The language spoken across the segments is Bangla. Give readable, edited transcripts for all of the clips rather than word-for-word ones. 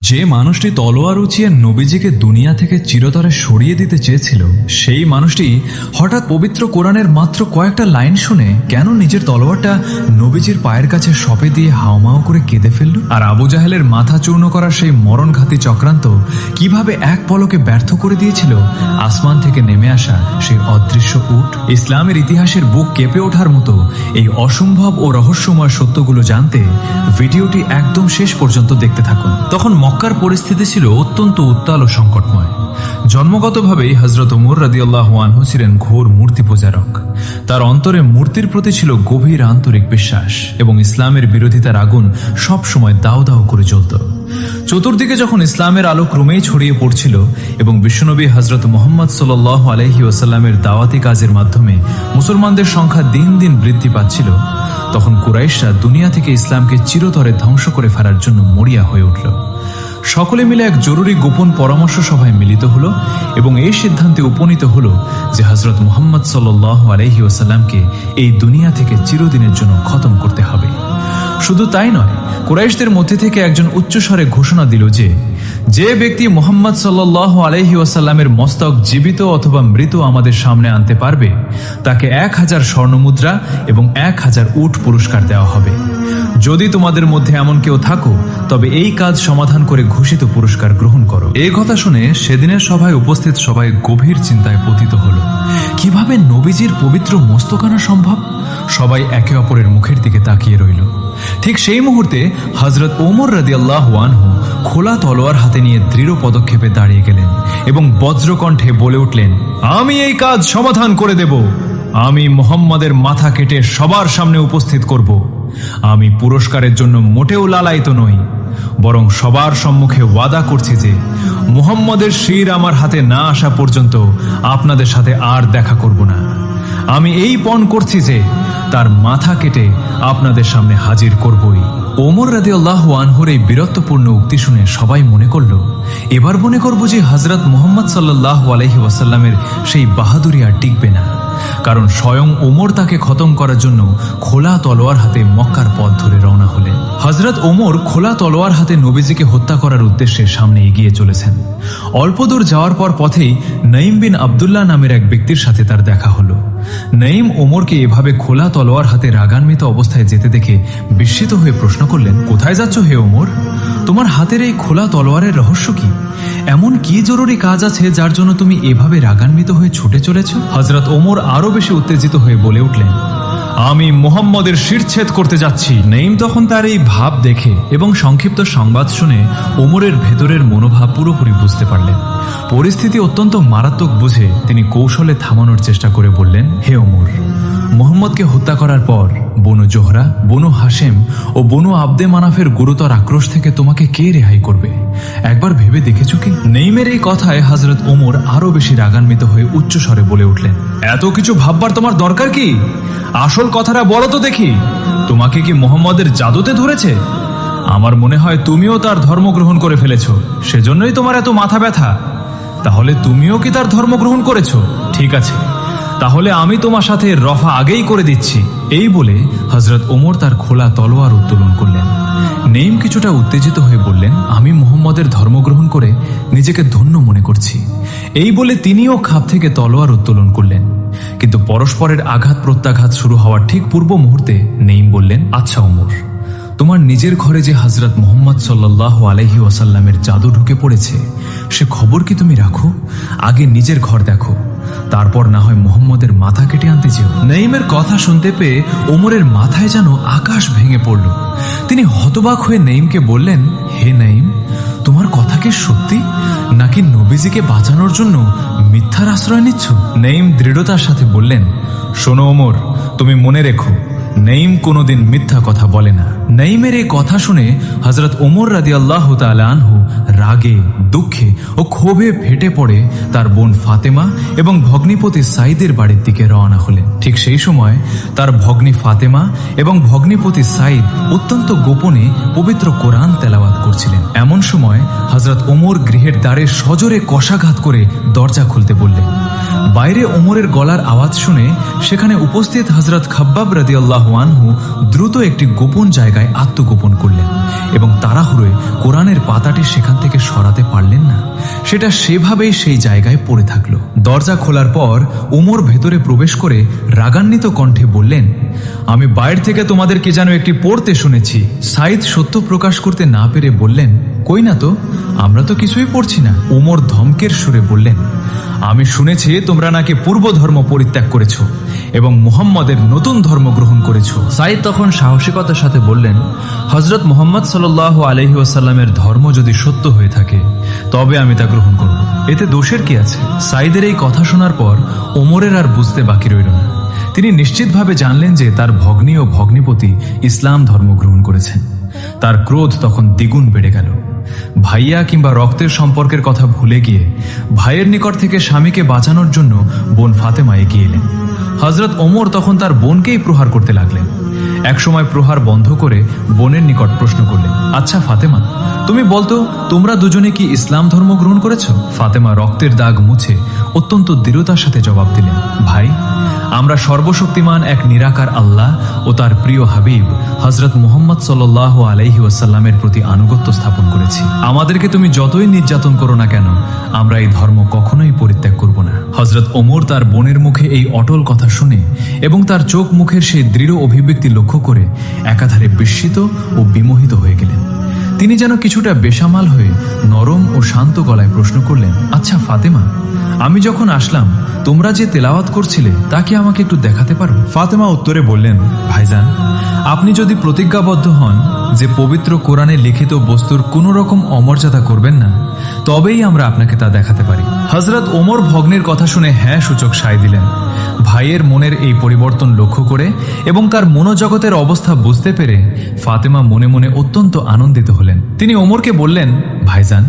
যে মানুষটি তলোয়ার উঁচিয়ে নবীজিকে দুনিয়া থেকে চিরতরে সরিয়ে দিতে চেয়েছিল, সেই মানুষটি হঠাৎ পবিত্র কোরআনের মাত্র কয়েকটা লাইন শুনে কেন নিজের তলোয়ারটা নবীজির পায়ের কাছে সঁপে দিয়ে হাওমাও করে কেঁদে ফেলল? আর আবু জাহেলের মাথা চূর্ণ করার সেই মরণঘাতী চক্রান্ত কিভাবে এক পলকে ব্যর্থ করে দিয়েছিল আসমান থেকে নেমে আসা সেই অদৃশ্য উট? ইসলামের ইতিহাসের বুক কেঁপে ওঠার মতো এই অসম্ভব ও রহস্যময় সত্যগুলো জানতে ভিডিওটি একদম শেষ পর্যন্ত দেখতে থাকুন। তখন মক্কার পরিস্থিতি ছিল অত্যন্ত উত্তাল ও সংকটময়। জন্মগতভাবেই হযরত ওমর রাদিয়াল্লাহু আনহু ছিলেন ঘোর মূর্তি পূজারক। তার অন্তরে মূর্তির প্রতি ছিল গভীর আন্তরিক বিশ্বাস এবং ইসলামের বিরোধিতার আগুন সব সময় দাউ দাউ করে জ্বলত। চতুর্দিকে যখন ইসলামের আলো ক্রমেই ছড়িয়ে পড়ছিল এবং বিশ্বনবী হযরত মুহাম্মদ সাল্লাল্লাহু আলাইহি ওয়াসাল্লামের দাওয়াতি কাজের মাধ্যমে মুসলমানদের সংখ্যা দিন দিন বৃদ্ধি পাচ্ছিল, তখন কুরাইশরা দুনিয়া থেকে ইসলামকে চিরতরে ধ্বংস করে ফেলার জন্য মরিয়া হয়ে উঠল। সকলে মিলে এক জরুরি গোপন পরামর্শ সভায় মিলিত হলো এবং এই সিদ্ধান্তে উপনীত হলো যে হযরত মুহাম্মদ সাল্লাল্লাহু আলাইহি ওয়াসাল্লামকে এই দুনিয়া থেকে চিরদিনের জন্য খতম করতে হবে। শুধু তাই নয়, কুরাইশদের মধ্যে থেকে একজন উচ্চস্বরে ঘোষণা দিল যে ব্যক্তি মুহাম্মদ সাল্লাল্লাহু আলাইহি ওয়াসাল্লামের মস্তক জীবিত অথবা মৃত আমাদের সামনে আনতে পারবে, তাকে 1000 স্বর্ণমুদ্রা এবং 1000 উট পুরস্কার দেওয়া হবে। যদি তোমাদের মধ্যে এমন কেউ থাকো, তবে এই কাজ সমাধান করে ঘোষিত পুরস্কার গ্রহণ করো। এই কথা শুনে সেদিনের সভায় উপস্থিত সবাই গভীর চিন্তায় পতিত হল। কিভাবে নবীজির পবিত্র মস্তক আনা সম্ভব? সবাই একে অপরের মুখের দিকে তাকিয়ে রইল। ঠিক সেই মুহূর্তে হযরত ওমর রাদিয়াল্লাহু আনহু খোলা তলোয়ার হাতে নিয়ে দৃঢ় পদক্ষেপে দাঁড়িয়ে গেলেন এবং বজ্রকণ্ঠে বলে উঠলেন, আমি এই কাজ সমাধান করে দেব। আমি মুহাম্মাদের মাথা কেটে সবার সামনে উপস্থিত করব। আমি পুরস্কারের জন্য মোটেও লালায়িত নই, বরং সবার সম্মুখে ওয়াদা করছি যে মুহাম্মাদের শির আমার হাতে না আসা পর্যন্ত আপনাদের সাথে আর দেখা করব না। আমি এই পণ করছি যে তার মাথা কেটে আপনাদের সামনে হাজির করবই। ওমর রাদিয়াল্লাহু আনহুর এই বীরত্বপূর্ণ উক্তি শুনে সবাই মনে করল, এবার মনে করব যে হযরত মুহাম্মদ সাল্লাল্লাহু আলাইহি ওয়াসাল্লামের সেই বাহাদুরি আর টিকবে না, কারণ স্বয়ং ওমর তাকে খতম করার জন্য খোলা তলোয়ার হাতে মক্কার পথ ধরে রওনা হলেন। হযরত ওমর খোলা তলোয়ার হাতে নবীজিকে হত্যা করার উদ্দেশ্যে সামনে এগিয়ে চলেছেন। অল্প দূর যাওয়ার পর পথেই নঈম বিন আব্দুল্লাহ নামের এক ব্যক্তির সাথে তার দেখা হলো। নঈম ওমরকে এভাবে খোলা তলোয়ার হাতে রাগান্বিত অবস্থায় যেতে দেখে বিস্মিত হয়ে প্রশ্ন করলেন, কোথায় যাচ্ছ হে ওমর? তোমার হাতের এই খোলা তলোয়ারের রহস্য কি? এমন কি জরুরি কাজ আছে যার জন্য তুমি এভাবে রাগান্বিত হয়ে ছুটে চলেছ? হযরত ওমর আরো বেশি উত্তেজিত হয়ে বলে উঠলেন, আমি মুহাম্মদের শিরচ্ছেদ করতে যাচ্ছি। নঈম তখন তার এই ভাব দেখে এবং সংক্ষিপ্ত সংবাদ শুনে ওমরের ভেতরের মনোভাব পুরোপুরি বুঝতে পারলেন। পরিস্থিতি অত্যন্ত মারাত্মক বুঝে তিনি কৌশলে থামানোর চেষ্টা করে বললেন, হে ওমর, মুহাম্মদকে হত্যা করার পর বনু জোহরা, বনু হাশেম ও বনু আব্দে মানাফের গুরুতর আক্রোশ থেকে তোমাকে কে রেহাই করবে? একবার ভেবে দেখেছো কি? নঈমের এই কথায় হযরত ওমর আরো বেশি রাগান্বিত হয়ে উচ্চস্বরে বলে উঠলেন, এত কিছু ভাববার তোমার দরকার কি? আসল কথাটা বলো তো দেখি। তোমাকে কি মুহাম্মদের জাদুতে ধরেছে? আমার মনে হয় তুমিও তার ধর্ম গ্রহণ করে ফেলেছ, সেজন্যই তোমার এত মাথা ব্যথা। তাহলে তুমিও কি তার ধর্ম গ্রহণ করেছো? ঠিক আছে, তাহলে আমি তোমার সাথে রফা আগেই করে দিচ্ছি। এই বলে হযরত ওমর তার খোলা তলোয়ার উত্তোলন করলেন। নঈম কিছুটা উত্তেজিত হয়ে বললেন, আমি মুহাম্মদের ধর্ম গ্রহণ করে নিজেকে ধন্য মনে করছি। এই বলে তিনিও খাপ থেকে তলোয়ার উত্তোলন করলেন। কিন্তু পরস্পরের আঘাত প্রত্যাঘাত শুরু হওয়ার ঠিক পূর্ব মুহূর্তে নঈম বললেন, আচ্ছা ওমর, তোমার নিজের ঘরে যে হযরত মুহাম্মদ সাল্লাল্লাহু আলাইহি ওয়াসাল্লামের জাদু ঢুকে পড়েছে, সে খবর কি তুমি রাখো? আগে নিজের ঘর দেখো, তারপর না হয় মুহাম্মদের মাথা কেটে আনতে যেও। নঈমের কথা শুনতে পেয়ে ওমরের মাথায় যেন আকাশ ভেঙে পড়ল। তিনি হতবাক হয়ে নঈমকে বললেন, হে নঈম, তোমার কথা কি সত্যি, নাকি নবীজিকে বাঁচানোর জন্য মিথ্যার আশ্রয় নিচ্ছ? নঈম দৃঢ়তার সাথে বললেন, শোনো ওমর, তুমি মনে রেখো, নঈম কোনোদিন মিথ্যা কথা বলে না। নঈমের এই কথা শুনে হযরত ওমর রাদিয়াল্লাহু তাআলা আনহু রাগে, দুঃখে ও ক্ষোভে ফেটে পড়ে তার বোন ফাতেমা এবং ভগ্নিপতি সাইদের বাড়ির দিকে রওনা হলেন। ঠিক সেই সময় তার ভগ্নী ফাতেমা এবং ভগ্নিপতি সাইদ অত্যন্ত গোপনে পবিত্র কোরআন তেলাওয়াত করছিলেন। এমন সময় হযরত ওমর গৃহের দ্বারে সজোরে কষাঘাত করে দরজা খুলতে বললেন। বাইরে ওমরের গলার আওয়াজ শুনে সেখানে উপস্থিত হযরত খাব্বাব রাদিয়াল্লাহু রাদিয়াল্লাহু আনহু দ্রুত একটি গোপন জায়গায় আত্মগোপন করলেন এবং তাড়াহুড়োয় কোরআনের পাতাটি সেখান থেকে সরাতে পারলেন না। সেটা সেভাবেই সেই জায়গায় পড়ে থাকলো। দরজা খোলার পর ওমর ভেতরে প্রবেশ করে রাগান্বিত কণ্ঠে বললেন, আমি বাইরে থেকে তোমাদেরকে যেন একটি পড়তে শুনেছি। সাইদ সত্য প্রকাশ করতে না পেরে বললেন, কই না তো, আমরা তো কিছুই পড়ছি না। ওমর ধমকের সুরে বললেন, আমি শুনেছি তোমরা নাকি পূর্ব ধর্ম পরিত্যাগ করেছ এবং মুহাম্মদের নতুন ধর্ম গ্রহণ করেছ। সাইদ তখন সাহসিকতার সাথে বললেন, হযরত মুহাম্মদ সাল্লাল্লাহু আলাইহি ওয়াসাল্লামের ধর্ম যদি সত্য হয়ে থাকে তবে আমি তা গ্রহণ করব, এতে দোষের কি আছে? সাইদের এই কথা শোনার পর ওমরের আর বুঝতে বাকি রইল না। তিনি নিশ্চিতভাবে জানলেন যে তার ভগ্নী ও ভগ্নীপতি ইসলাম ধর্ম গ্রহণ করেছেন। তার ক্রোধ তখন দ্বিগুণ বেড়ে গেল। ভাইয়া কিংবা রক্তের সম্পর্কের কথা ভুলে গিয়ে ভাইয়ের নিকট থেকে স্বামীকে বাঁচানোর জন্য বোন ফাতেমা এগিয়ে এলেন। হযরত ওমর তখন তার বোনকেই প্রহার করতে লাগলেন। একসময় প্রহার বন্ধ করে বোনের নিকট প্রশ্ন করলেন, আচ্ছা ফাতেমা, তুমি বলতো তোমরা দুজনে কি ইসলাম ধর্ম গ্রহণ করেছ? ফাতেমা রক্তের দাগ মুছে অত্যন্ত দৃঢ়তার সাথে জবাব দিলেন, ভাই, আমরা সর্বশক্তিমান এক নিরাকার আল্লাহ ও তার প্রিয় হাবিব হযরত মুহাম্মদ সাল্লাল্লাহু আলাইহি ওয়াসাল্লামের প্রতি আনুগত্য স্থাপন করেছি। আমাদেরকে তুমি যতই নির্যাতন করো না কেন, আমরা এই ধর্ম কখনোই পরিত্যাগ করব না। হযরত ওমর তার বোনের মুখে এই অটল কথা শুনে এবং তার চোখ মুখের সেই দৃঢ় অভিব্যক্তি লক্ষ্য করে একাধারে বিস্মিত ও বিমোহিত হয়ে গেলেন। তিনি যেন কিছুটা বেসামাল হয়ে নরম ও শান্ত গলায় প্রশ্ন করলেন, আচ্ছা ফাতেমা, আমি যখন আসলাম তোমরা যে তেলাওয়াত করছিলে তা কি আমাকে একটু দেখাতে পারো? ফাতেমা উত্তরে বললেন, ভাইজান, আপনি যদি প্রতিজ্ঞাবদ্ধ হন যে পবিত্র কোরআনে লিখিত বস্তুর কোনো রকম অমর্যাদা করবেন না, তবেই আমরা আপনাকে তা দেখাতে পারি। হযরত ওমর ভগ্নের কথা শুনে হ্যাঁ সূচক সায় দিলেন। ভাইয়ের মনের এই পরিবর্তন লক্ষ্য করে এবং তার মনোজগতের অবস্থা বুঝতে পেরে ফাতেমা মনে মনে অত্যন্ত আনন্দিত হলেন। তিনি ওমরকে বললেন, ভাইজান,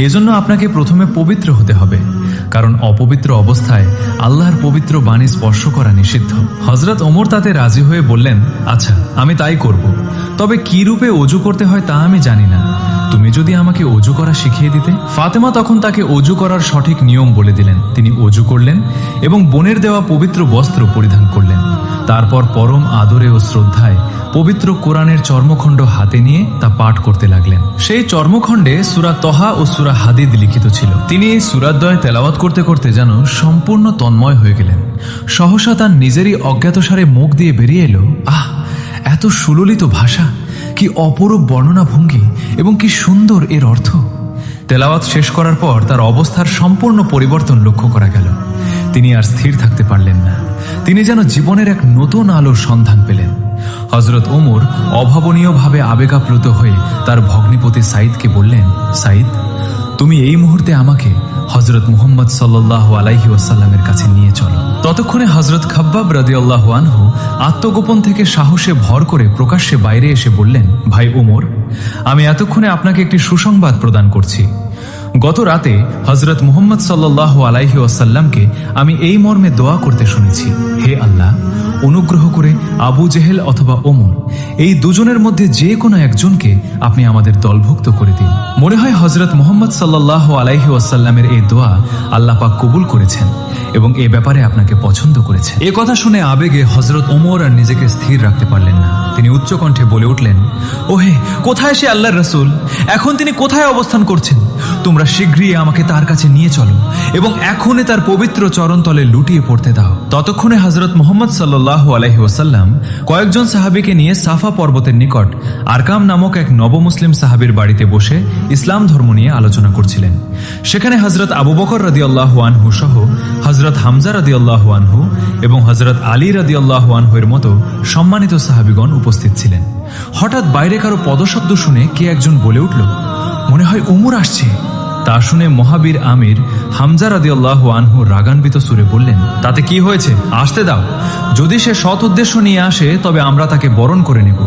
এজন্য আপনাকে প্রথমে পবিত্র হতে হবে, কারণ অপবিত্র অবস্থায় আল্লাহর পবিত্র বাণী স্পর্শ করা নিষিদ্ধ। হযরত ওমর তাতে রাজি হয়ে বললেন, আচ্ছা আমি তাই করব, তবে কি রূপে অজু করতে হয় তা আমি জানি না, তুমি যদি আমাকে অজু করা শিখিয়ে দিতে। ফাতেমা তখন তাকে অজু করার সঠিক নিয়ম বলে দিলেন। তিনি অজু করলেন এবং বোনের দেওয়া পবিত্র বস্ত্র পরিধান করলেন। তারপর পরম আদরে ও শ্রদ্ধায় পবিত্র কোরআনের চর্মখণ্ড হাতে নিয়ে তা পাঠ করতে লাগলেন। সেই চর্মখণ্ডে সূরা তহা ও সূরা হাদিদ লিখিত ছিল। তিনি এই সূরাদ্বয় তেলাওয়াত করতে করতে যেন সম্পূর্ণ তন্ময় হয়ে গেলেন। সহসা তার নিজেরই অজ্ঞাতসারে মুখ দিয়ে বেরিয়ে এলো, আহ, এত সুললিত ভাষা, কি অপরূপ বর্ণনা ভঙ্গি এবং কি সুন্দর এর অর্থ। তেলাওয়াত শেষ করার পর তার অবস্থার সম্পূর্ণ পরিবর্তন লক্ষ্য করা গেল। তিনি আর স্থির থাকতে পারলেন না। তিনি যেন জীবনের এক নতুন আলোর সন্ধান পেলেন। হযরত ওমর অভাবনীয়ভাবে আবেগাপ্লুত হয়ে তার ভগ্নীপতি সাইদকে বললেন, সাইদ, তুমি এই মুহূর্তে আমাকে হযরত মুহাম্মদ সাল্লাল্লাহু আলাইহি ওয়াসাল্লামের কাছে নিয়ে চলো। ততক্ষণে হযরত খাব্বাব রাদিয়াল্লাহু আনহু আত্মগোপন থেকে সাহসে ভর করে প্রকাশ্যে বাইরে এসে বললেন, ভাই ওমর, আমি এতক্ষণে আপনাকে একটি সুসংবাদ প্রদান করছি। গত রাতে হযরত মুহাম্মদ সাল্লাল্লাহু আলাইহি ওয়াসাল্লামকে আমি এই মর্মে দোয়া করতে শুনেছি, হে আল্লাহ, অনুগ্রহ করে আবু জেহেল অথবা ওমর, এই দুজনের মধ্যে যে কোনো একজনকে আপনি আমাদের দলভুক্ত করে দিন। মনে হয় হযরত মুহাম্মদ সাল্লাল্লাহু আলাইহি ওয়াসাল্লামের এই দোয়া আল্লাহ পাক কবুল করেছেন এবং এ ব্যাপারে আপনাকে পছন্দ করেছেন। এ কথা শুনে আবেগে হযরত ওমর আর নিজেকে স্থির রাখতে পারলেন না। তিনি উচ্চকণ্ঠে বলে উঠলেন, ওহে, কোথায় সে আল্লাহর রাসূল? এখন তিনি কোথায় অবস্থান করছেন? তোমরা শীঘ্রই আমাকে তার কাছে নিয়ে চলো এবং এখনই তার পবিত্র চরণতলে লুটিয়ে পড়তে দাও। ততক্ষণে হযরত মুহাম্মদ সাল্লাল্লাহু আলাইহি ওয়াসাল্লাম কয়েকজন সাহাবীকে নিয়ে সাফা পর্বতের নিকট আরকাম নামক এক নবমুসলিম সাহাবীর বাড়িতে বসে ইসলাম ধর্ম নিয়ে আলোচনা করছিলেন। সেখানে হযরত আবু বকর রাদিয়াল্লাহু আনহু সহ হযরত হামজা রাদিয়াল্লাহু আনহু এবং হযরত আলী রাদিয়াল্লাহু আনহু এর মতো সম্মানিত সাহাবীগণ উপস্থিত ছিলেন। হঠাৎ বাইরে কারো পদশব্দ শুনে কে একজন বলে উঠল, মনে হয় ওমর আসছে। তা শুনে মহাবীর আমির হামজা রাদিয়াল্লাহু আনহু রাগান্বিত সুরে বললেন, তাতে কি হয়েছে, আসতে দাও। যদি সে সৎ উদ্দেশ্য নিয়ে আসে তবে আমরা তাকে বরণ করে নেব,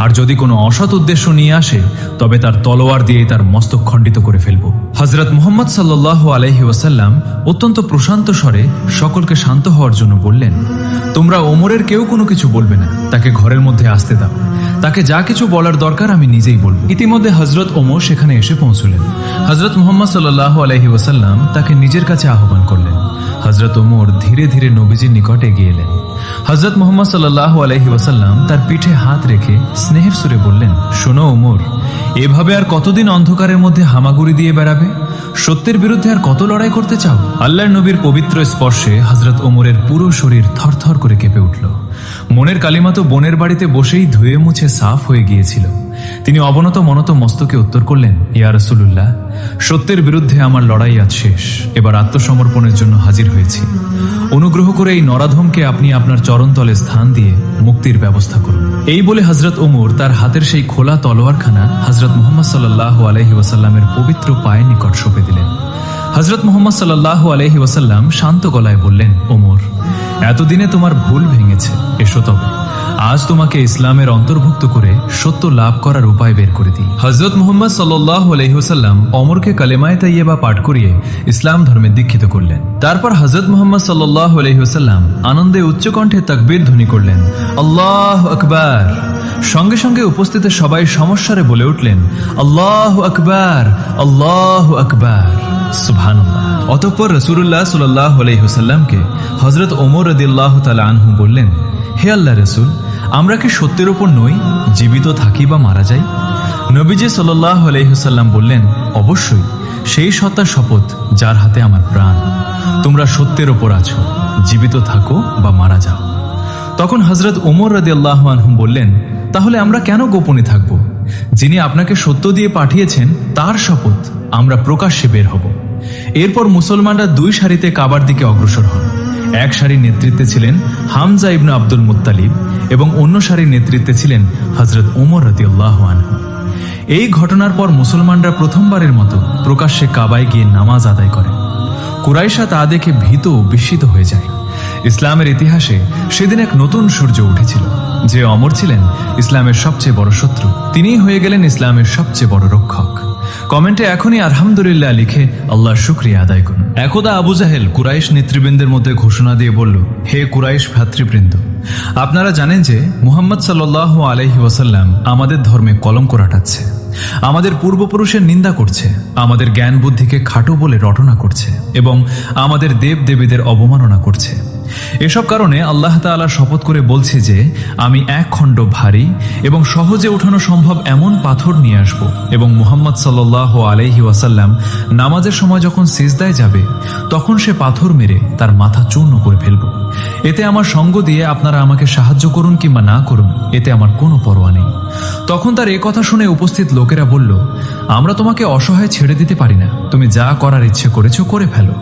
আর যদি কোনো অসৎ উদ্দেশ্য নিয়ে আসে তবে তার তলোয়ার দিয়ে তার মস্তক খণ্ডিত করে ফেলব। হযরত মুহাম্মদ সাল্লাল্লাহু আলাইহি ওয়াসাল্লাম অত্যন্ত প্রশান্ত স্বরে সকলকে শান্ত হওয়ার জন্য বললেন, তোমরা ওমরের কেউ কোনো কিছু বলবে না, তাকে ঘরের মধ্যে আসতে দাও। তাকে যা কিছু বলার দরকার আমি নিজেই বলবো। ইতিমধ্যে হযরত ওমর সেখানে এসে পৌঁছলেন। হযরত মুহাম্মদ সাল্লাল্লাহু আলাইহি ওয়াসাল্লাম তাকে নিজের কাছে আহ্বান করলেন। হযরত ওমর ধীরে ধীরে নবীজির নিকট এগিয়ে এলেন। হযরত মুহাম্মদ সাল্লাল্লাহু আলাইহি ওয়াসাল্লাম তার পিঠে হাত রেখে স্নেহের সুরে বললেন, শোনো ওমর, এভাবে আর কতদিন অন্ধকারের মধ্যে হামাগুড়ি দিয়ে বেড়াবে? সত্যের বিরুদ্ধে আর কত লড়াই করতে চাও? আল্লাহর নবীর পবিত্র স্পর্শে হযরত ওমরের পুরো শরীর থরথর করে কেঁপে উঠল। মনের কালিমা তো বোনের বাড়িতে বসেই ধুয়ে মুছে সাফ হয়ে গিয়েছিল। তিনি অবনত মনত মস্তকে উত্তর করলেন, ইয়া রাসূলুল্লাহ, সত্যের বিরুদ্ধে আমার লড়াই আজ শেষ। এবার আত্মসমর্পণের জন্য হাজির হয়েছি। অনুগ্রহ করে এই নরাধমকে আপনি আপনার চরণতলে স্থান দিয়ে মুক্তির ব্যবস্থা করুন। এই বলে হযরত ওমর তার হাতের সেই খোলা তলোয়ারখানা হযরত মুহাম্মদ সাল্লাল্লাহু আলাইহি ওয়াসাল্লামের পবিত্র পায়ের নিকট সঁপে দিলেন। হযরত মুহাম্মদ সাল্লাল্লাহু আলাইহি ওয়াসাল্লাম শান্ত গলায় বললেন, ওমর, এতদিনে তোমার ভুল ভেঙেছে, এসো তবে আজ তোমাকে ইসলামের অন্তর্ভুক্ত করে সত্য লাভ করার উপায় বের করে দিই। হযরত মুহাম্মদ সাল্লাল্লাহু আলাইহি ওয়াসাল্লাম ওমরকে কালেমায়ে তাইয়্যিবা পাঠ করিয়ে ইসলাম ধর্মে দীক্ষিত করলেন। তারপর হযরত মুহাম্মদ সাল্লাল্লাহু আলাইহি ওয়াসাল্লাম আনন্দে উচ্চকণ্ঠে তাকবীর ধ্বনি করলেন, আল্লাহু আকবার। সঙ্গে সঙ্গে উপস্থিত সবাই সমস্বরে বলে উঠলেন, আল্লাহু আকবার, আল্লাহু আকবার, সুবহানাল্লাহ। অতঃপর রাসূলুল্লাহ সাল্লাল্লাহু আলাইহি ওয়াসাল্লামকে হযরত ওমর রাদিয়াল্লাহু তাআলা আনহু বললেন, হে আল্লাহর রাসূল, আমরা কি সত্যের উপর নই, জীবিত থাকি বা মারা যাই? নবীজি সাল্লাল্লাহু আলাইহি ওয়াসাল্লাম বললেন, অবশ্যই, সেই সত্তার শপথ যার হাতে আমার প্রাণ, তোমরা সত্যের ওপর আছো, জীবিত থাকো বা মারা যাও। তখন হযরত ওমর রাদিয়াল্লাহু আনহু বললেন, তাহলে আমরা কেন গোপনে থাকব? যিনি আপনাকে সত্য দিয়ে পাঠিয়েছেন তার শপথ, আমরা প্রকাশ্যে বের হব। এরপর মুসলমানরা দুই সারিতে কাবার দিকে অগ্রসর হন। এক সারির নেতৃত্বে ছিলেন হামজা ইবনে আব্দুল মুত্তালিব এবং অন্য সারির নেতৃত্বে ছিলেন হযরত ওমর রাদিয়াল্লাহু আনহু। এই ঘটনার পর মুসলমানরা প্রথমবারের মতো প্রকাশ্যে কাবায় গিয়ে নামাজ আদায় করেন। কুরাইশা তা দেখে ভীত ও বিস্মিত হয়ে যায়। ইসলামের ইতিহাসে সেদিন এক নতুন সূর্য উঠেছিল। যে অমর ছিলেন ইসলামের সবচেয়ে বড় শত্রু, তিনিই হয়ে গেলেন ইসলামের সবচেয়ে বড় রক্ষক। কমেন্টে এখনই আলহামদুলিল্লাহ লিখে আল্লাহর শুকরিয়া আদায় করুন। একদা আবু জাহেল কুরাইশ নেতৃবৃন্দের মধ্যে ঘোষণা দিয়ে বলল, হে কুরাইশ ভ্রাতৃবৃন্দ, আপনারা জানেন যে মুহাম্মদ সাল্লাল্লাহু আলাইহি ওয়াসাল্লাম আমাদের ধর্মে কলঙ্ক রাটাচ্ছে, আমাদের পূর্বপুরুষের নিন্দা করছে, আমাদের জ্ঞান বুদ্ধিকে খাটো বলে রটনা করছে এবং আমাদের দেব দেবীদের অবমাননা করছে। এসব কারণে আল্লাহ তাআলা শপথ করে বলছে যে আমি এক খণ্ড ভারী এবং সহজে ওঠানো সম্ভব এমন পাথর নিয়ে আসব এবং মুহাম্মদ সাল্লাল্লাহু আলাইহি ওয়াসাল্লাম নামাজের সময় যখন সিজদায় যাবে তখন সে পাথর মেরে তার মাথা চূর্ণ করে ফেলব। এতে আমার সঙ্গ দিয়ে আপনারা আমাকে সাহায্য করুন কিংবা না করুন, এতে আমার কোনো পরোয়া নেই। তখন তার এ কথা শুনে উপস্থিত লোকেরা বলল, আমরা তোমাকে অসহায় ছেড়ে দিতে পারি না, তুমি যা করার ইচ্ছে করেছো করে ফেলো।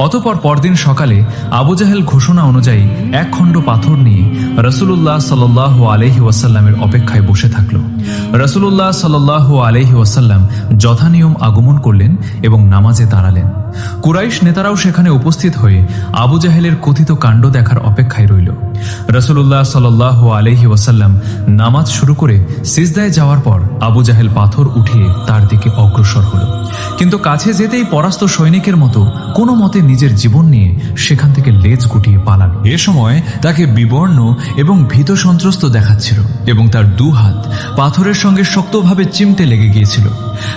অতঃপর পরদিন সকালে আবু জাহেল ঘোষণা অনুযায়ী এক খণ্ড পাথর নিয়ে রাসূলুল্লাহ সাল্লাল্লাহু আলাইহি ওয়াসাল্লামের অপেক্ষায় বসে থাকলো। রাসূলুল্লাহ সাল্লাল্লাহু আলাইহি ওয়াসাল্লাম যথানিয়ম আগমন করলেন এবং নামাজে দাঁড়ালেন। কুরাইশ নেতারাও সেখানে উপস্থিত হয়ে আবু জাহেলের কথিত কাণ্ড দেখার অপেক্ষায় রইল। রাসূলুল্লাহ সাল্লাল্লাহু আলাইহি ওয়াসাল্লাম নামাজ শুরু করে সিজদায় যাওয়ার পর আবু জাহেল পাথর উঠিয়ে তার দিকে অগ্রসর হল, কিন্তু কাছে যেতেই পরাস্ত সৈনিকের মতো কোনো মতে নিজের জীবন নিয়ে সেখান থেকে লেজ গুটিয়ে পালাল। এ সময় তাকে বিবর্ণ এবং ভীত সন্ত্রস্ত দেখাচ্ছিল এবং তার দু হাত পাথরের সঙ্গে শক্তভাবে চিমটে লেগে গিয়েছিল।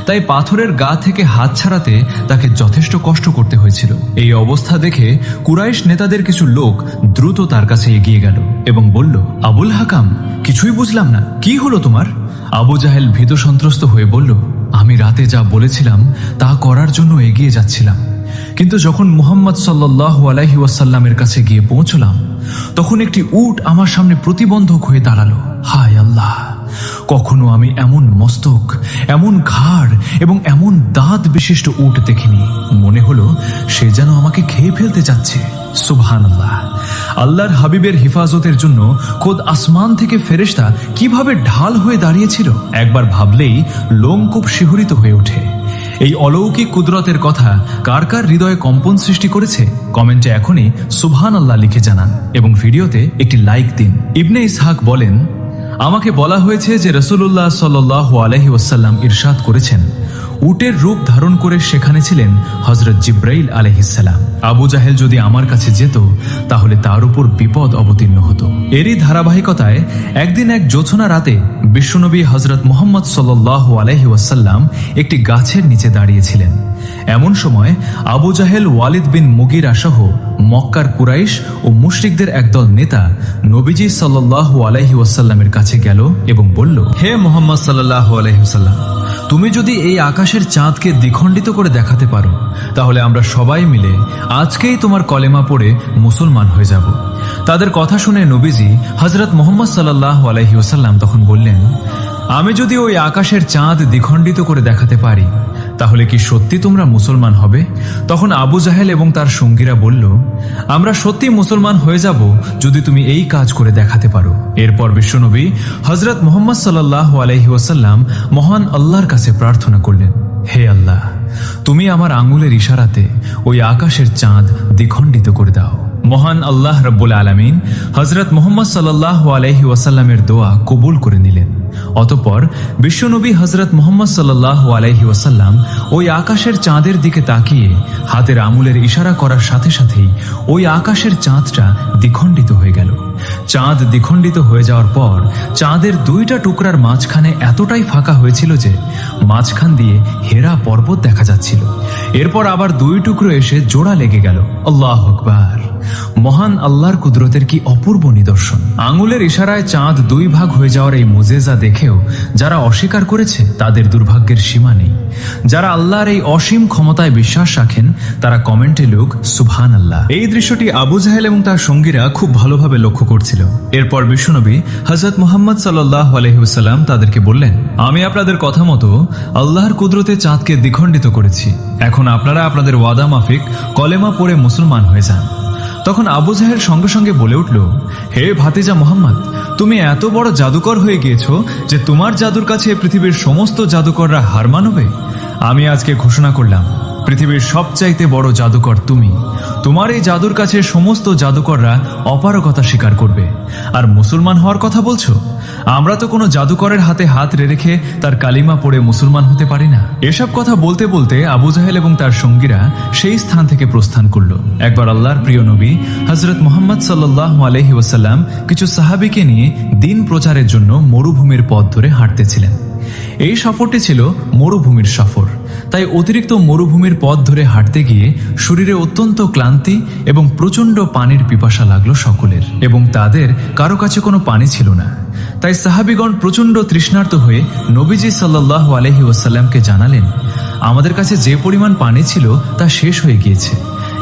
তাই পাথরের গা থেকে হাত ছাড়াতে তাকে যথেষ্ট কষ্ট করতে হয়েছিল। এই অবস্থা দেখে কুরাইশ নেতাদের কিছু লোক দ্রুত তার কাছে এগিয়ে গেল এবং বলল, আবুল হাকাম, কিছুই বুঝলাম না, কি হলো তোমার? আবু জাহেল ভীত সন্ত্রস্ত হয়ে বলল, আমি রাতে যা বলেছিলাম তা করার জন্য এগিয়ে যাচ্ছিলাম, কিন্তু যখন মুহাম্মদ সাল্লাল্লাহু আলাইহি ওয়াসাল্লামের কাছে গিয়ে পৌঁছলাম তখন একটি উট আমার সামনে প্রতিবন্ধক হয়ে দাঁড়ালো। হায় আল্লাহ, কখনো আমি এমন মস্তক, এমন ঘাড় এবং এমন দাঁত বিশিষ্ট উট দেখিনি। মনে হলো সে যেন আমাকে খেয়ে ফেলতে যাচ্ছে। সুবহানাল্লাহ, আল্লাহর হাবিবের হিফাজতের জন্য খোদ আসমান থেকে ফেরেশতা কিভাবে ঢাল হয়ে দাঁড়িয়েছিল একবার ভাবলেই লোম খুব শিহরিত হয়ে ওঠে। এই অলৌকিক কুদরতের কথা কার কার হৃদয়ে কম্পন সৃষ্টি করেছে কমেন্টে এখনই সুবহানাল্লাহ লিখে জানান এবং ভিডিওতে একটি লাইক দিন। ইবনে ইসহাক বলেন, আমাকে বলা হয়েছে যে রাসূলুল্লাহ সাল্লাল্লাহু আলাইহি ওয়াসাল্লাম ইরশাদ করেছেন, উটের রূপ ধারণ করে সেখানে ছিলেন হযরত জিব্রাইল আলাইহিসসালাম। আবু জাহেল যদি আমার কাছে যেত তাহলে তার উপর বিপদ অবতীর্ণ হতো। এরই ধারাবাহিকতায় একদিন এক জ্যোৎস্না রাতে বিশ্বনবী হযরত মুহাম্মদ সাল্লাল্লাহু আলাইহি ওয়াসাল্লাম একটি গাছের নিচে দাঁড়িয়েছিলেন। এমন সময় আবু জাহেল, ওয়ালিদ বিন মুগিরা সহ মক্কার কুরাইশ ও মুশরিকদের একদল নেতা নবীজি সাল্লাল্লাহু আলাইহি ওয়াসাল্লামের কাছে গেল এবং বলল, হে মুহাম্মদ সাল্লাল্লাহু আলাইহি ওয়াসাল্লাম, তুমি যদি এই আকাশের চাঁদকে দ্বিখণ্ডিত করে দেখাতে পারো তাহলে আমরা সবাই মিলে আজকেই তোমার কলেমা পড়ে মুসলমান হয়ে যাব। তাদের কথা শুনে নবীজি হযরত মুহাম্মদ সাল্লাল্লাহু আলাইহি ওয়াসাল্লাম তখন বললেন, আমি যদি ওই আকাশের চাঁদ দ্বিখণ্ডিত করে দেখাতে পারি তাহলে কি সত্যি তোমরা মুসলমান হবে? তখন আবু জাহেল এবং তার সঙ্গীরা বলল, আমরা সত্যি মুসলমান হয়ে যাব যদি তুমি এই কাজ করে দেখাতে পারো। এরপর বিশ্বনবী হযরত মুহাম্মদ সাল্লাল্লাহু আলাইহি ওয়াসাল্লাম মহান আল্লাহর কাছে প্রার্থনা করলেন, হে আল্লাহ, তুমি আমার আঙ্গুলের ইশারাতে ওই আকাশের চাঁদ দ্বিখণ্ডিত করে দাও। মহান আল্লাহ রাব্বুল আলামিন হযরত মুহাম্মদ সাল্লাল্লাহু আলাইহি ওয়াসাল্লামের দোয়া কবুল করে নিলেন। অতঃপর বিশ্বনবী হযরত মুহাম্মদ সাল্লাল্লাহু আলাইহি ওয়াসাল্লাম ওই আকাশের চাঁদের দিকে তাকিয়ে হাতের আঙুলের ইশারা করার সাথে সাথেই ওই আকাশের চাঁদটা দ্বিখণ্ডিত হয়ে গেল। চাঁদ দ্বিখণ্ডিত হয়ে যাওয়ার পর চাঁদের দুইটা টুকরার মাঝখানে এতটাই ফাঁকা হয়েছিল যে মাঝখান দিয়ে হেরা পর্বত দেখা যাচ্ছিল। এরপর আবার দুই টুকরো এসে জোড়া লেগে গেল। আল্লাহু আকবার! মহান আল্লাহর কুদরতের কি অপূর্ব নিদর্শন! আঙুলের ইশারায় চাঁদ দুই ভাগ হয়ে যাওয়ার এই মুজেজা দেখেও যারা অস্বীকার করেছে তাদের দুর্ভাগ্যের সীমা নেই। যারা আল্লাহর এই অসীম ক্ষমতায় বিশ্বাস রাখেন তারা কমেন্টে লিখুক সুবহানাল্লাহ। এই দৃশ্যটি আবু জাহেল এবং তার সঙ্গীরা খুব ভালোভাবে লক্ষ্য করছিল। এরপর বিশ্বনবী হযরত মুহাম্মদ সাল্লাল্লাহু আলাইহি ওয়াসাল্লাম তাদেরকে বললেন, আমি আপনাদের কথা মতো আল্লাহর কুদরতে চাঁদকে দ্বিখণ্ডিত করেছি। এখন আপনারা আপনাদের ওয়াদা মাফিক কলেমা পড়ে মুসলমান হয়ে যান। তখন আবু জাহেল সঙ্গে সঙ্গে বলে উঠল, হে ভাতিজা মুহাম্মদ, তুমি এত বড় জাদুকর হয়ে গিয়েছো যে তোমার জাদুর কাছে পৃথিবীর সমস্ত জাদুকররা হার মানবে। আমি আজকে ঘোষণা করলাম পৃথিবীর সবচাইতে বড় জাদুকর তুমি। তোমার এই জাদুর কাছে সমস্ত জাদুকররা অপারগতা স্বীকার করবে। আর মুসলমান হওয়ার কথা বলছো? আমরা তো কোনো জাদুকরের হাতে হাত রেখে তার কালিমা পড়ে মুসলমান হতে পারি না। এসব কথা বলতে বলতে আবু জাহেল এবং তার সঙ্গীরা সেই স্থান থেকে প্রস্থান করল। একবার আল্লাহর প্রিয় নবী হযরত মুহাম্মদ সাল্লাল্লাহু আলাইহি ওয়াসাল্লাম কিছু সাহাবীকে নিয়ে দিন প্রচারের জন্য মরুভূমির পথ ধরে হাঁটতেছিলেন। এই সফরটি ছিল মরুভূমির সফর, তাই অতিরিক্ত মরুভূমির পথ ধরে হাঁটতে গিয়ে শরীরে অত্যন্ত ক্লান্তি এবং প্রচণ্ড পানির পিপাসা লাগলো সকলের, এবং তাদের কারো কাছে কোনো পানি ছিল না। তাই সাহাবীগণ প্রচণ্ড তৃষ্ণার্ত হয়ে নবীজি সাল্লাল্লাহু আলাইহি ওয়াসাল্লামকে জানালেন, আমাদের কাছে যে পরিমাণ পানি ছিল তা শেষ হয়ে গিয়েছে,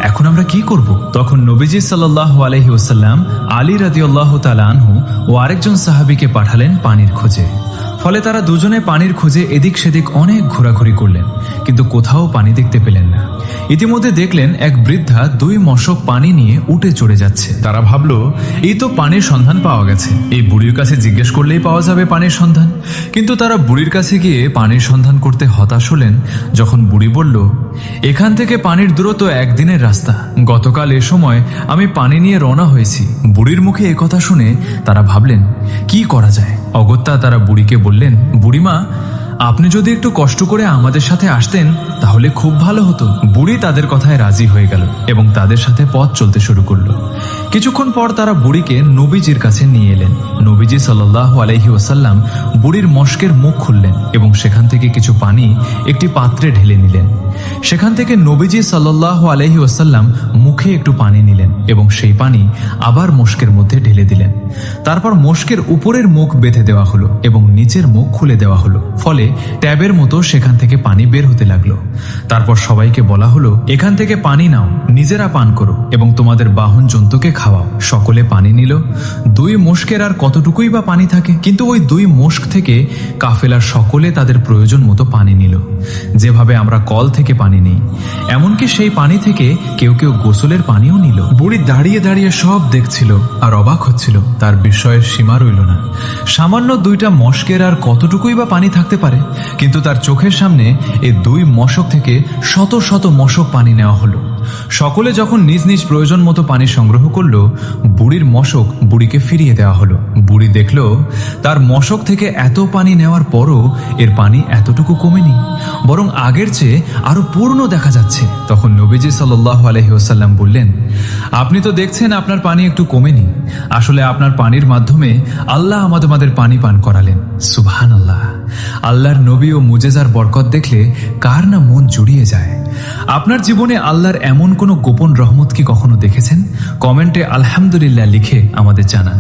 এখন আমরা কি করব? তখন নবীজি সাল্লাল্লাহু আলাইহি ওয়াসাল্লাম আলী রাদিয়াল্লাহু তাআলা আনহু ও আরেকজন সাহাবীকে পাঠালেন পানির খোঁজে। ফলে তারা দুজনে পানির খোঁজে এদিক সেদিক অনেক ঘোরাঘুরি করলেন, কিন্তু কোথাও পানি দেখতে পেলেন না। ইতিমধ্যে দেখলেন এক বৃদ্ধা দুই মশক পানি নিয়ে উটে চড়ে যাচ্ছে। তারা ভাবল, এই তো পানির সন্ধান পাওয়া গেছে, এই বুড়ির কাছে জিজ্ঞেস করলেই পাওয়া যাবে পানির সন্ধান। কিন্তু তারা বুড়ির কাছে গিয়ে পানির সন্ধান করতে হতাশ হলেন যখন বুড়ি বলল, এখান থেকে পানির দূরত্ব একদিনের রাস্তা। গতকাল এ সময় আমি পানি নিয়ে রওনা হয়েছি। বুড়ির মুখে একথা শুনে তারা ভাবলেন, কি করা যায়? অগত্যা তারা বুড়িকে বললেন, বুড়িমা, আপনি যদি একটু কষ্ট করে আমাদের সাথে আসতেন তাহলে খুব ভালো হতো। বুড়ি তাদের কথায় রাজি হয়ে গেল এবং তাদের সাথে পথ চলতে শুরু করলো। কিছুক্ষণ পর তারা বুড়িকে নবীজির কাছে নিয়ে এলেন। নবীজি সাল্লাল্লাহু আলাইহি ওয়াসাল্লাম বুড়ির মশকের মুখ খুললেন এবং সেখান থেকে কিছু পানি একটি পাত্রে ঢেলে নিলেন। সেখান থেকে নবীজি সাল্লাল্লাহু আলাইহি ওয়াসাল্লাম মুখে একটু পানি নিলেন এবং সেই পানি আবার মশকের মধ্যে ঢেলে দিলেন। তারপর মশকের উপরের মুখ বেঁধে দেওয়া হলো এবং নিচের মুখ খুলে দেওয়া হলো। ফলে ট্যাবের মতো সেখান থেকে পানি বের হতে লাগলো। তারপর সবাইকে বলা হলো, এখান থেকে পানি নাও, নিজেরা পান করো এবং তোমাদের বাহন জন্তুকে খাওয়াও। সকলে পানি নিল। দুই মশকের আর কতটুকুই বা পানি থাকে, কিন্তু ওই দুই মশক থেকে কাফেলার সকলে তাদের প্রয়োজন মতো পানি নিল। যেভাবে আমরা কল থেকে পানি নিই, এমনকি সেই পানি থেকে কেউ কেউ গোসলের পানিও নিল। বুড়ি দাঁড়িয়ে দাঁড়িয়ে সব দেখছিল আর অবাক হচ্ছিল, তার বিস্ময়ের সীমা রইল না। সামান্য দুইটা মশকের আর কতটুকুই বা পানি থাকতে পারে, কিন্তু তার চোখের সামনে এই দুই মশক থেকে শত শত মশক পানি নেওয়া হলো। সকলে যখন নিজ নিজ প্রয়োজন মতো পানি সংগ্রহ করল, বুড়ির মশক বুড়িকে ফিরিয়ে দেওয়া হলো। বুড়ি দেখল তার মশক থেকে এত পানি নেওয়ার পরও এর পানি এতটুকু কমেনি, বরং আগের চেয়ে আরো পূর্ণ দেখা যাচ্ছে। তখন নবীজি সাল্লাল্লাহু আলাইহি ওয়াসাল্লাম বললেন, আপনি তো দেখছেন আপনার পানি একটু কমেনি, আসলে আপনার পানির মাধ্যমে আল্লাহ আমাদের পানি পান করালেন। সুবহানাল্লাহ। আল্লাহর নবী ও মুজেজার বরকত দেখলে কার না মন জুড়িয়ে যায়। আপনার জীবনে আল্লাহর এমন কোনো গোপন রহমত কি কখনো দেখেছেন? কমেন্টে আলহামদুলিল্লাহ লিখে আমাদের জানান।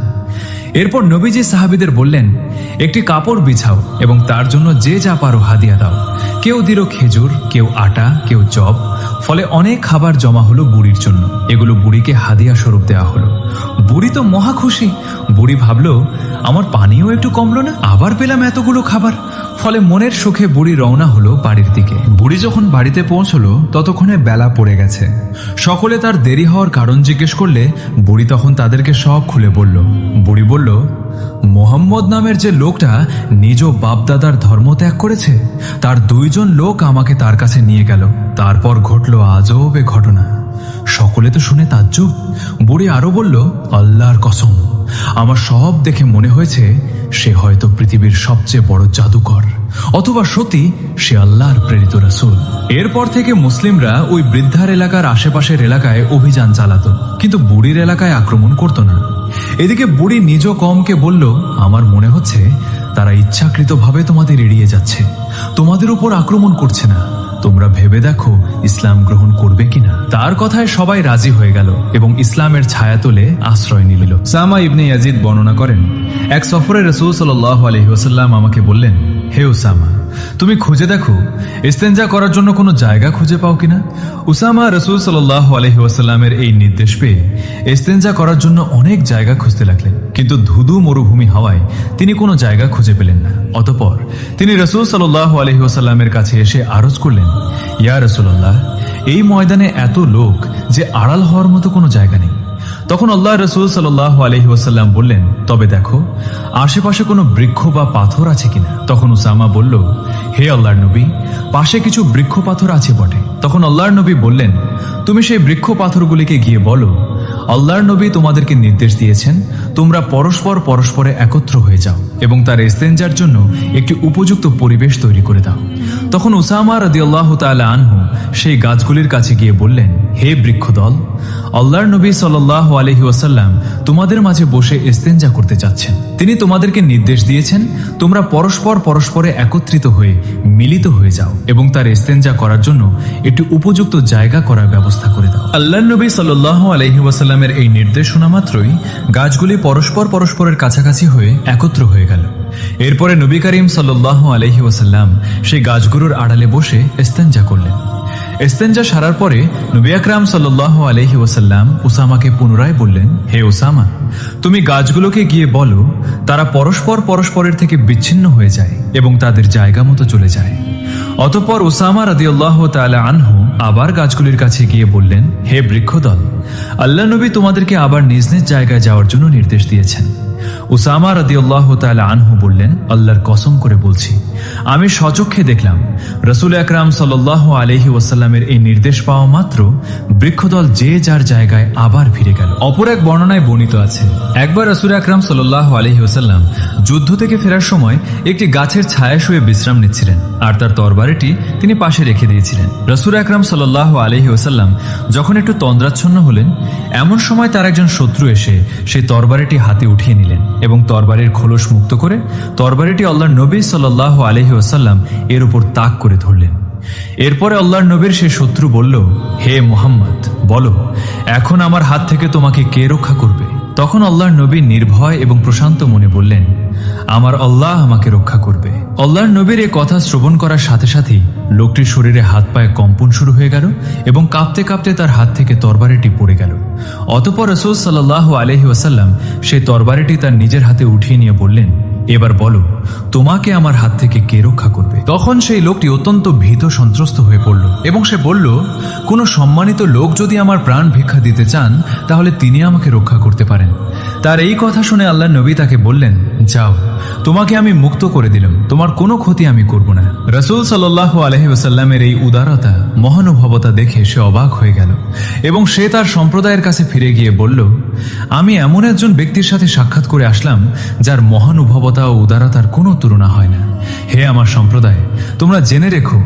এরপর নবীজি সাহাবীদের বললেন, একটি কাপড় বিছাও এবং তার জন্য যে যা পারো হাদিয়া দাও। কেউ দিল খেজুর, কেউ আটা, কেউ জব। ফলে অনেক খাবার জমা হলো বুড়ির জন্য। এগুলো বুড়িকে হাদিয়া স্বরূপ দেওয়া হলো। বুড়ি তো মহা খুশি। বুড়ি ভাবলো, আমার পানিও একটু কমলো না, আবার পেলাম এতগুলো খাবার। ফলে মনের সুখে বুড়ি রওনা হলো বাড়ির দিকে। বুড়ি যখন বাড়িতে পৌঁছলো ততক্ষণে বেলা পড়ে গেছে। সকলে তার দেরি হওয়ার কারণ জিজ্ঞেস করলে বুড়ি তখন তাদেরকে সব খুলে বলল। বুড়ি বলল, মোহাম্মদ নামের যে লোকটা নিজ বাপদাদার ধর্ম ত্যাগ করেছে, তার 2 জন লোক আমাকে তার কাছে নিয়ে গেল। তারপর ঘটল আজব এ ঘটনা। সকলে তো শুনে তাজ্জব। বুড়ি আরো বলল, আল্লাহর কসম, আমার সব দেখে মনে হয়েছে সে হয়তো পৃথিবীর সবচেয়ে বড় জাদুকর, অথবা সত্যি সে আল্লাহর প্রেরিত রাসূল। এরপর থেকে মুসলিমরা ওই বৃদ্ধার এলাকার আশেপাশের এলাকায় অভিযান চালাতো, কিন্তু বুড়ির এলাকায় আক্রমণ করত না। এদিকে বুড়ি নিজ কওমকে বলল, আমার মনে হচ্ছে তারা ইচ্ছাকৃতভাবে তোমাদের এড়িয়ে যাচ্ছে, তোমাদের উপর আক্রমণ করছে না। তোমরা ভেবে দেখো ইসলাম গ্রহণ করবে কিনা। তার কথায় সবাই রাজি হয়ে গেল এবং ইসলামের ছায়াতলে আশ্রয় নিল। সামা ইবনে ইয়াজিদ বর্ণনা করেন, এক সফরে রাসূল সাল্লাল্লাহু আলাইহি ওয়াসাল্লাম আমাকে বললেন, হে উসামা, তুমি খুঁজে দেখো ইস্তেঞ্জা করার জন্য কোনো জায়গা খুঁজে পাও কিনা। উসামা রাসূল সাল্লাল্লাহু আলাইহি ওয়াসাল্লামের এই নির্দেশ পেয়ে ইস্তেঞ্জা করার জন্য অনেক জায়গা খুঁজতে লাগলেন, কিন্তু ধুধু মরুভূমি হওয়ায় তিনি কোনো জায়গা খুঁজে পেলেন না। অতঃপর তিনি রাসূল সাল্লাল্লাহু আলাইহি ওয়াসাল্লামের কাছে এসে আরজ করলেন, ইয়া রাসূলুল্লাহ, এই ময়দানে এত লোক যে আড়াল হওয়ার মতো কোনো জায়গা নেই। তখন আল্লাহ রাসূল সাল্লাল্লাহু আলাইহি ওয়াসাল্লাম বললেন, তবে দেখো আশেপাশে কোনো বৃক্ষ বা পাথর আছে কিনা। তখন উসামা বলল, হে আল্লাহর নবী, পাশে কিছু বৃক্ষ পাথর আছে বটে। তখন আল্লাহর নবী বললেন, তুমি সেই বৃক্ষ পাথরগুলিকে গিয়ে বলো, আল্লাহর নবী তোমাদেরকে নির্দেশ দিয়েছেন তোমরা পরস্পরে একত্র হয়ে যাও এবং তার ইস্তেঞ্জার জন্য একটি উপযুক্ত পরিবেশ তৈরি করে দাও। তখন উসামা রাদিয়াল্লাহু তাআলা আনহু সেই গাছগুলির কাছে গিয়ে বললেন, হে বৃক্ষদল, আল্লাহর নবী সাল্লাল্লাহু আলাইহি ওয়াসাল্লাম তোমাদের মাঝে বসে ইস্তেঞ্জা করতে যাচ্ছেন। তিনি তোমাদেরকে নির্দেশ দিয়েছেন তোমরা পরস্পরে একত্রিত হয়ে মিলিত হয়ে যাও এবং তার ইস্তেঞ্জা করার জন্য একটি উপযুক্ত জায়গা করার ব্যবস্থা করে দাও। আল্লাহর নবী সাল্লাল্লাহু আলাইহি ওয়াসাল্লামের এই নির্দেশ শোনা মাত্রই গাছগুলি পরস্পরের কাছাকাছি হয়ে একত্র হয়ে গেল। এরপরে নবী করিম সাল্লাল্লাহু আলাইহি ওয়াসাল্লাম সেই গাছগুলোর আড়ালে বসে ইস্তেঞ্জা করলেন। ইস্তেঞ্জা সারার পরে নবী আকরাম সাল্লাল্লাহু আলাইহি ওয়াসাল্লাম উসামাকে পুনরায় বললেন, হে উসামা, তুমি গাছগুলোকে গিয়ে বলো তারা পরস্পরের থেকে বিচ্ছিন্ন হয়ে যায় এবং তাদের জায়গা মতো চলে যায়। অতঃপর উসামা রাদিয়াল্লাহু তাআলা আনহু আবার গাছগুলির কাছে গিয়ে বললেন, হে বৃক্ষদল, আল্লাহ নবী তোমাদেরকে আবার নিজ নিজ জায়গায় যাওয়ার জন্য নির্দেশ দিয়েছেন। উসামা রাদিয়াল্লাহু তাআলা আনহু বললেন, আল্লাহর কসম করে বলছি, আমি স্বচক্ষে দেখলাম রাসূল আকরাম সাল্লাল্লাহু আলাইহি ওয়াসাল্লামের এই নির্দেশ পাওয়া মাত্র বৃক্ষদল যে যার জায়গায় আবার ফিরে গেল। অপর এক বর্ণনায় বর্ণিত আছে, একবার রাসূল আকরাম সাল্লাল্লাহু আলাইহি ওয়াসাল্লাম যুদ্ধ থেকে ফেরার সময় একটি গাছের ছায়ায় শুয়ে বিশ্রাম নিচ্ছিলেন আর তার তরবারিটি তিনি পাশে রেখে দিয়েছিলেন। রাসূল আকরাম সাল্লাল্লাহু আলাইহি ওয়াসাল্লাম যখন একটু তন্দ্রাচ্ছন্ন হলেন, এমন সময় তার একজন শত্রু এসে সেই তরবারিটি হাতে উঠিয়ে নিলেন এবং তরবারির খোলস মুক্ত করে তরবারিটি আল্লাহর নবী সাল্লাল্লাহু আলাইহি ওয়াসাল্লাম এর উপর তাক করে ধরলেন। এরপরে আল্লাহর নবীর সেই শত্রু বলল, হে মুহাম্মদ, বলো এখন আমার হাত থেকে তোমাকে কে রক্ষা করবে। তখন আল্লাহর নবী নির্ভয় এবং প্রশান্ত মনে বললেন, আমার আল্লাহ আমাকে রক্ষা করবে। আল্লাহর নবীর এই কথা শ্রবণ করার সাথে সাথেই লোকটির শরীরে হাত পায়ে কম্পন শুরু হয়ে গেল এবং কাঁপতে কাঁপতে তার হাত থেকে তরবারিটি পড়ে গেল। অতঃপর রাসূল সাল্লাল্লাহু আলাইহি ওয়াসাল্লাম সেই তরবারিটি তার নিজের হাতে উঠিয়ে নিয়ে বললেন, এবার বলো তোমাকে আমার হাত থেকে কে রক্ষা করবে। তখন সেই লোকটি অত্যন্ত ভীত সন্ত্রস্ত হয়ে পড়ল এবং সে বলল, কোনো সম্মানিত লোক যদি আমার প্রাণ ভিক্ষা দিতে চান তাহলে তিনি আমাকে রক্ষা করতে পারেন। তার এই কথা শুনে আল্লাহ নবী তাকে বললেন, যাও, তোমাকে আমি মুক্ত করে দিলাম, তোমার কোনো ক্ষতি আমি করব না। রাসূল সাল্লাল্লাহু আলাইহি ওয়াসাল্লামের এই উদারতা, মহানুভবতা দেখে সে অবাক হয়ে গেল এবং সে তার সম্প্রদায়ের কাছে ফিরে গিয়ে বলল, আমি এমন একজন ব্যক্তির সাথে সাক্ষাৎ করে আসলাম যার মহানুভবতা ও উদারতার কোনো তুলনা হয় না। হে আমার সম্প্রদায়, তোমরা জেনে রেখো,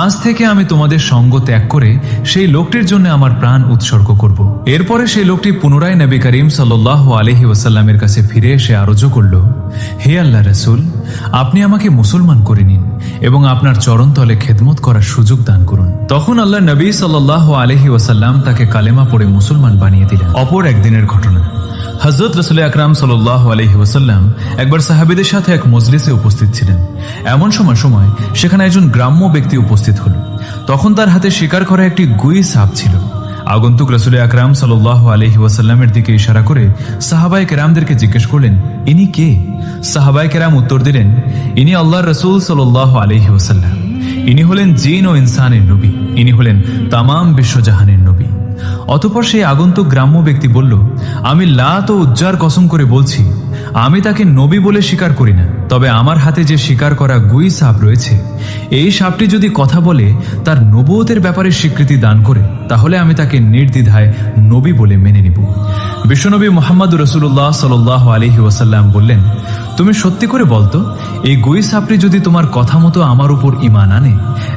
আজ থেকে আমি তোমাদের সঙ্গ ত্যাগ করে সেই লোকটির জন্য আমার প্রাণ উৎসর্গ করব। এরপরে সেই লোকটি পুনরায় নবী করিম সাল্লাল্লাহু আলাইহি ওয়াসাল্লামের কাছে ফিরে এসে আরজ করল, হে আল্লাহ রাসূল, আপনি আমাকে মুসলমান করে নিন এবং আপনার চরণতলে খেদমত করার সুযোগ দান করুন। তখন আল্লাহ নবী সাল্লাল্লাহু আলাইহি ওয়াসাল্লাম তাকে কালেমা পড়ে মুসলমান বানিয়ে দিলেন। অপর একদিনের ঘটনা, হযরত রাসূল আকরাম সাল্লাল্লাহু আলাইহি ওয়াসাল্লাম একবার সাহাবীদের সাথে এক মজলিসে উপস্থিত ছিলেন। এমন সময় সেখানে একজন গ্রাম্য ব্যক্তি উপস্থিত হল। তখন তার হাতে শিকার করা একটি গুই সাপ ছিল। আগন্তুক রাসূল আকরাম সাল্লাল্লাহু আলাইহি ওয়াসাল্লামের দিকে ইশারা করে সাহাবায়ে কেরামদেরকে জিজ্ঞেস করলেন, ইনি কে? সাহাবায়ে কেরাম উত্তর দিলেন, ইনি আল্লাহর রাসূল সাল্লাল্লাহু আলাইহি ওয়াসাল্লাম। ইনি হলেন জিন ও ইনসানের নবী, ইনি হলেন তামাম বিশ্বজাহানের নবী। অতঃপর সেই আগন্তুক গ্রাম্য ব্যক্তি বলল, আমি লাত ও উজ্জার কসম করে বলছি, আমি তাকে নবী বলে স্বীকার করি না, তবে আমার হাতে যে শিকার করা গুই সাপ রয়েছে, এই সাপটি যদি কথা বলে তার নবুয়তের ব্যাপারে স্বীকৃতি দান করে, তাহলে আমি তাকে নির্দ্বিধায় নবী বলে মেনে নিব। বিশ্বনবী মুহাম্মদ রাসূলুল্লাহ সাল্লাল্লাহু আলাইহি ওয়াসাল্লাম বললেন, তুমি সত্যি করে বলতো, এই গুই সাপটি যদি তোমার কথা মতো আমার উপর ঈমান আনে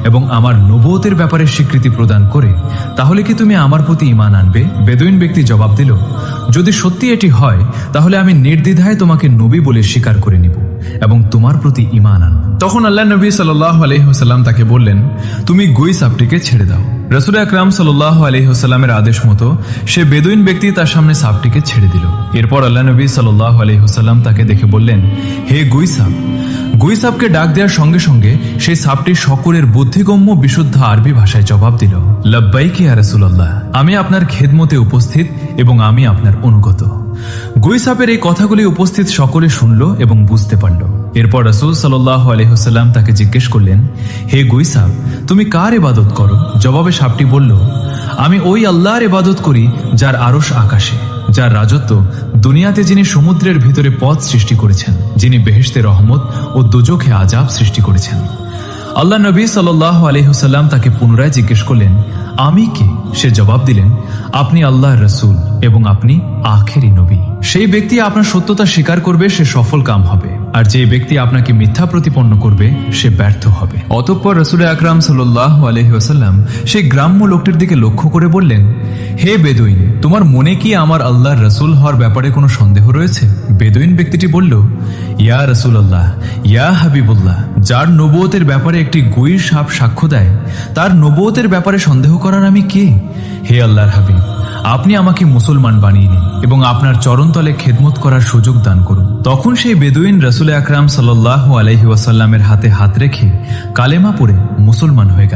এবং আমার নবুয়তের ব্যাপারে স্বীকৃতি প্রদান করে, তাহলে কি তুমি আমার প্রতি ঈমান আনবে? বেদুইন ব্যক্তি জবাব দিল, যদি সত্যি এটি হয়, তাহলে আমি নির্দ্বিধায় তোমাকে নবী বলে স্বীকার করে নিব এবং তোমার প্রতি ঈমান আনব। তখন আল্লাহ নবী সাল্লাল্লাহু আলাইহি ওয়াসাল্লাম তাকে বললেন, তুমি গুই সাপটিকে ছেড়ে দাও। রাসূল আকরাম সাল্লাল্লাহু আলাইহি ওয়াসাল্লামের আদেশ মতো সে বেদুইন ব্যক্তি তার সামনে সাপটিকে ছেড়ে দিল। এরপর আল্লাহ নবী সাল্লাল্লাহু আলাইহি ওয়াসাল্লাম তাকে দেখে বললেন, হে গুই সাপ। গুই সাপকে ডাক দেওয়ার সঙ্গে সঙ্গে সেই সাপটি সকলের বুদ্ধিগম্য বিশুদ্ধ আরবি ভাষায় জবাব দিল, লাব্বাইক ইয়া রাসূলুল্লাহ, আমি আপনার খেদমতে উপস্থিত এবং আমি আপনার অনুগত। গুই সাপের এই কথাগুলি উপস্থিত সকলে শুনল এবং বুঝতে পারল। এরপর রাসূল সাল্লাল্লাহু আলাইহি ওয়াসাল্লাম তাকে জিজ্ঞেস করলেন, হে গুই সাপ, তুমি কার ইবাদত করো? জবাবে সাপটি বলল, আমি ওই আল্লাহর ইবাদত করি যার আরশ আকাশে, যার রাজত্ব দুনিয়াতে, যিনি সমুদ্রের ভিতরে পথ সৃষ্টি করেছেন, যিনি বেহেশতে রহমত ও দোজখে আযাব সৃষ্টি করেছেন। আল্লাহ নবী সাল্লাল্লাহু আলাইহি ওয়াসাল্লাম তাকে পুনরায় জিজ্ঞেস করলেন, আমি কে? সে জবাব দিলেন, আপনি আল্লাহর রাসূল এবং আপনি আখেরি নবী। সেই ব্যক্তি আপনার সত্যতা স্বীকার করবে, সে সফল কাম হবে, আর যে ব্যক্তি আপনাকে মিথ্যা প্রতিপন্ন করবে, সে ব্যর্থ হবে। অতঃপর রাসূল আকরাম সাল্লাল্লাহু আলাইহি ওয়াসাল্লাম সেই গ্রাম্য লোকটির দিকে লক্ষ্য করে বললেন, হে বেদুইন, তোমার মনে কি আমার আল্লাহর রাসূল হওয়ার ব্যাপারে কোনো সন্দেহ রয়েছে? বেদুইন ব্যক্তিটি বলল, ইয়া রাসূলুল্লাহ, ইয়া হাবিবুল্লাহ, যার নবুয়তের ব্যাপারে একটি গুই সাপ সাক্ষ্য দেয়, তার নবুয়তের ব্যাপারে সন্দেহ করার আমি কে? হে আল্লাহর হাবিব, আপনি আমাকে মুসলমান বানিয়ে নিন এবং আপনার চরণতলে খেদমত করার সুযোগ দান করুন। তখন সেই বেদুইন রাসূল আকরাম সাল্লাল্লাহু আলাইহি ওয়াসাল্লামের হাতে হাত রেখে কালেমা পড়ে মুসলমান হয়ে গেল।